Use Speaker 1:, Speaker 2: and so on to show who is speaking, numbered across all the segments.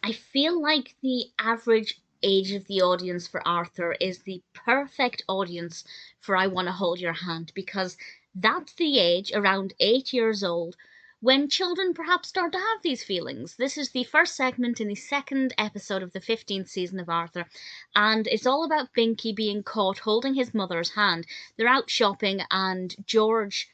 Speaker 1: I feel like the average age of the audience for Arthur is the perfect audience for I Want to Hold Your Hand, because that's the age, around 8 years old, when children perhaps start to have these feelings. This is the first segment in the second episode of the 15th season of Arthur, and it's all about Binky being caught holding his mother's hand. They're out shopping, and George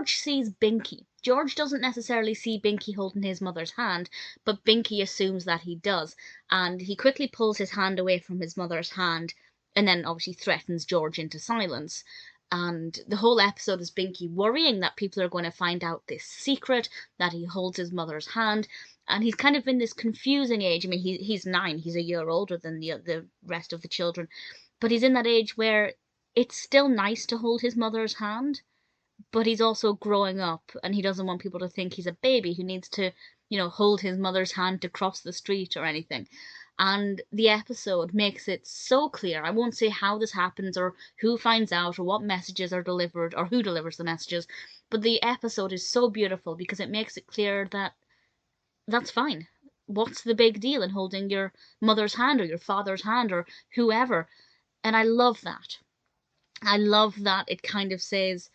Speaker 1: sees Binky. George doesn't necessarily see Binky holding his mother's hand, but Binky assumes that he does, and he quickly pulls his hand away from his mother's hand, and then obviously threatens George into silence. And the whole episode is Binky worrying that people are going to find out this secret, that he holds his mother's hand, and he's kind of in this confusing age. I mean, he's 9, he's a year older than the rest of the children, but he's in that age where it's still nice to hold his mother's hand, but he's also growing up and he doesn't want people to think he's a baby who needs to, hold his mother's hand to cross the street or anything. And the episode makes it so clear. I won't say how this happens or who finds out or what messages are delivered or who delivers the messages, but the episode is so beautiful because it makes it clear that that's fine. What's the big deal in holding your mother's hand or your father's hand or whoever? And I love that. I love that it kind of says,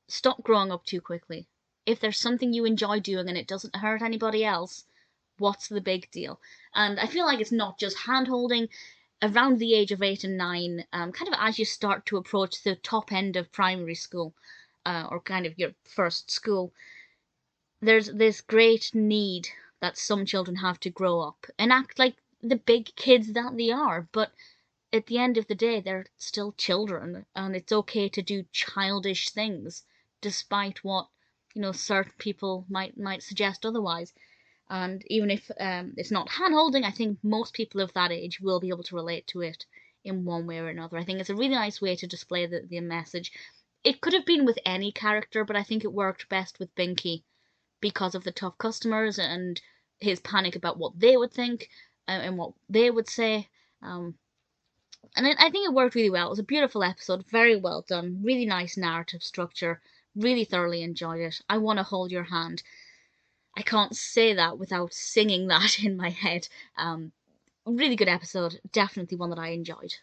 Speaker 1: stop growing up too quickly. If there's something you enjoy doing and it doesn't hurt anybody else, what's the big deal? And I feel like it's not just hand holding. Around the age of 8 and 9, kind of as you start to approach the top end of primary school, or kind of your first school, there's this great need that some children have to grow up and act like the big kids that they are. But at the end of the day, they're still children, and it's okay to do childish things, despite what certain people might suggest otherwise. And even if it's not hand holding, I think most people of that age will be able to relate to it in one way or another. I think it's a really nice way to display the message. It could have been with any character, but I think it worked best with Binky because of the tough customers and his panic about what they would think and what they would say. And I think it worked really well. It was a beautiful episode, very well done, really nice narrative structure. Really thoroughly enjoyed it. I Want to Hold Your Hand. I can't say that without singing that in my head. Really good episode. Definitely one that I enjoyed.